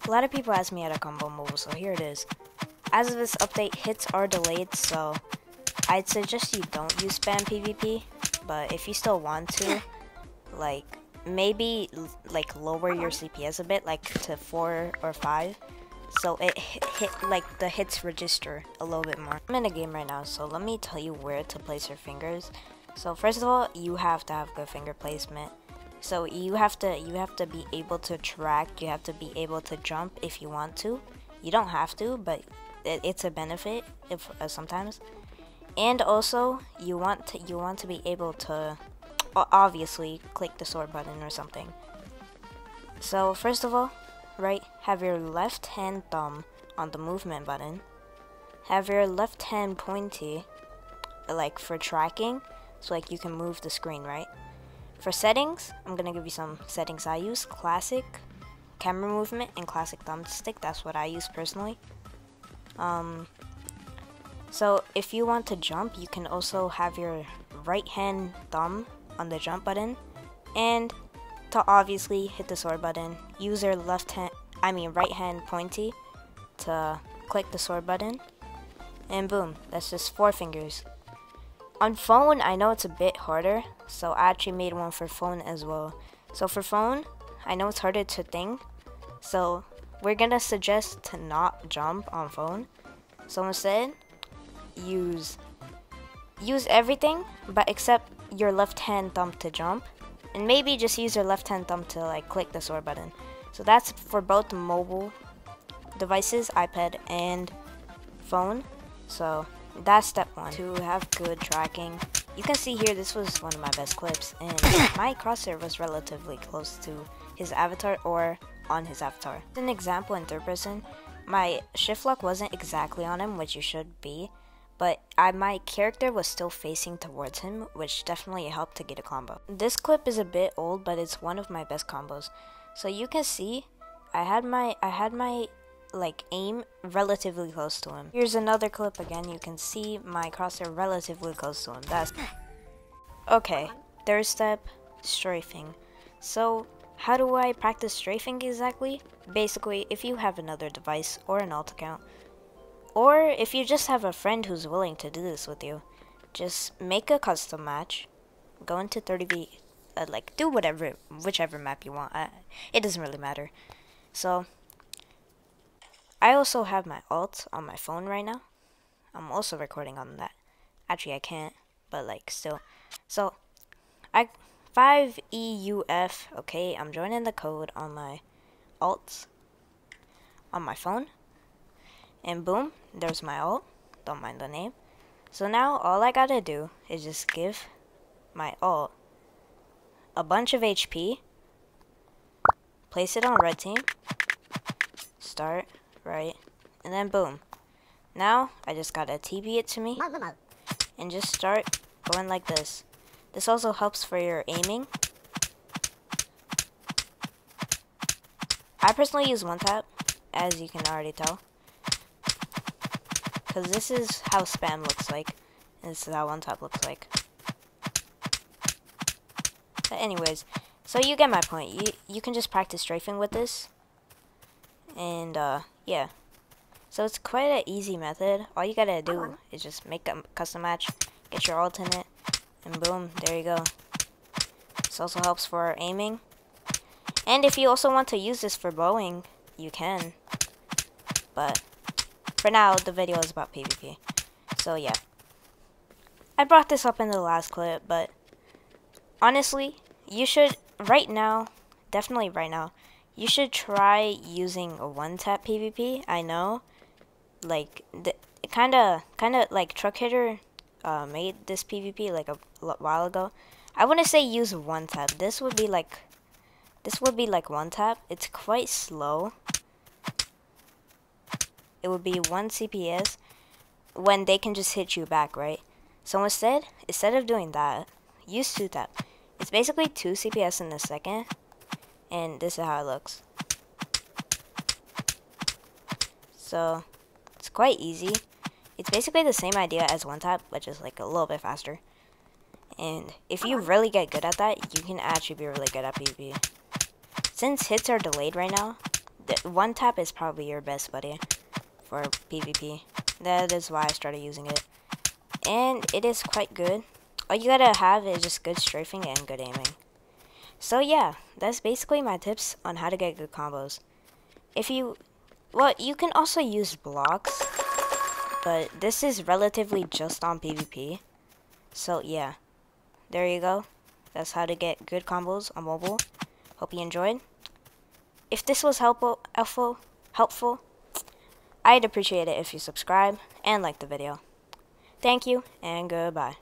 A lot of people ask me how to combo mobile, so here it is. As of this update, hits are delayed, so I'd suggest you don't use spam PvP, but if you still want to, like, maybe like lower your CPS a bit, like to 4 or 5, so it hit like the hits register a little bit more. I'm in a game right now, so let me tell you where to place your fingers. So first of all, you have to have good finger placement. So you have to be able to track, you have to be able to jump if you want to. You don't have to, but it's a benefit if sometimes. And also, you want to be able to obviously click the sword button or something. So first of all, right, have your left hand thumb on the movement button. Have your left hand pointy, like for tracking, so like you can move the screen, right? For settings, I'm gonna give you some settings I use. Classic camera movement and classic thumbstick. That's what I use personally. So if you want to jump, you can also have your right hand thumb on the jump button, and to obviously hit the sword button, use your right hand pointy to click the sword button, and boom, that's just 4 fingers. On phone, I know it's a bit harder, so I actually made one for phone as well. So for phone, I know it's harder to think, so we're gonna suggest to not jump on phone. So instead, use everything, but except your left hand thumb to jump, and maybe just use your left hand thumb to like click the sword button. So that's for both mobile devices, iPad and phone. So that's step 1, to have good tracking. You can see here, this was one of my best clips, and my crosshair was relatively close to his avatar or on his avatar. As an example in third person, my shift lock wasn't exactly on him, which you should be, but my character was still facing towards him, which definitely helped to get a combo. This clip is a bit old, but it's one of my best combos. So you can see, I had my like aim relatively close to him. Here's another clip again. You can see my crosshair relatively close to him. That's okay. Third step, strafing. So how do I practice strafing exactly? Basically, if you have another device or an alt account, or if you just have a friend who's willing to do this with you, just make a custom match, go into 30v, like do whichever map you want. It doesn't really matter. So I also have my alt on my phone right now. I'm also recording on that. Actually, I can't, but like still. So 5EUF, okay, I'm joining the code on my alts on my phone. And boom, there's my alt. Don't mind the name. So now all I gotta do is just give my alt a bunch of HP, place it on red team, start, right, and then boom. Now I just gotta TP it to me and just start going like this. This also helps for your aiming. I personally use one tap, as you can already tell, because this is how spam looks like, and this is how one tap looks like. But anyways, so you get my point. You can just practice strafing with this, and yeah. So it's quite an easy method. All you gotta do is just make a custom match, get your alt in it, and boom, there you go. This also helps for aiming. And if you also want to use this for bowing, you can. But for now, the video is about PvP. So yeah. I brought this up in the last clip, but honestly, you should, right now, definitely right now, you should try using a one-tap PvP. I know, like, kind of like Truck Hitter made this PvP like a while ago. I wouldn't say use one tap. This would be like one tap. It's quite slow. It would be 1 CPS when they can just hit you back, right? So instead of doing that, use 2 tap. It's basically 2 CPS in a second, and this is how it looks. So it's quite easy. It's basically the same idea as one tap, but just like a little bit faster. And if you really get good at that, you can actually be really good at PvP. Since hits are delayed right now, The one tap is probably your best buddy for PvP. That is why I started using it. And it is quite good. All you gotta have is just good strafing and good aiming. So yeah, that's basically my tips on how to get good combos. Well, you can also use blocks, but this is relatively just on PvP. So yeah, there you go. That's how to get good combos on mobile. Hope you enjoyed. If this was helpful, I'd appreciate it if you subscribe and like the video. Thank you, and goodbye.